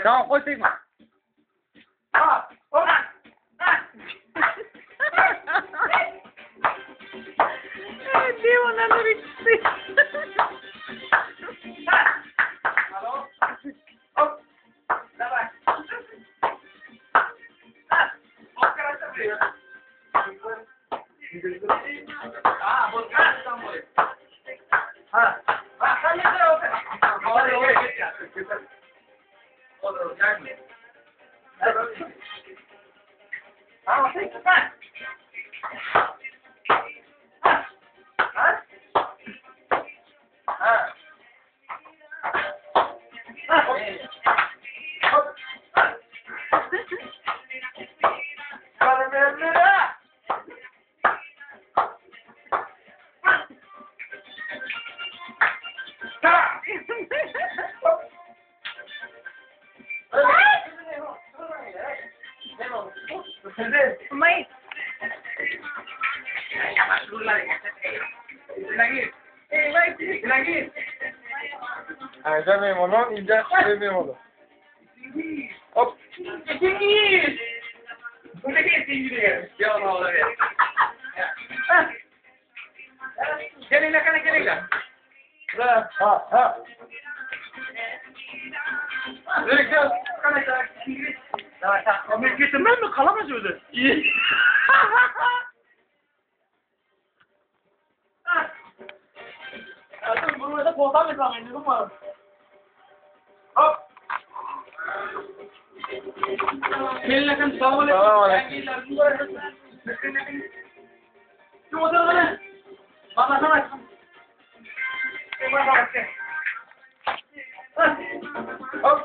Tamam koy tekme. Devono andare in May Demeyeyim onu, ince demeyeyim onu. Hop. Gelin. Ha. Memleketimden mi kalamaz öyle? Bunu da koldan mı zannediyorum var? Hop. Gelin selamun aleyküm. Kim otur bana? Bana sana. Hop.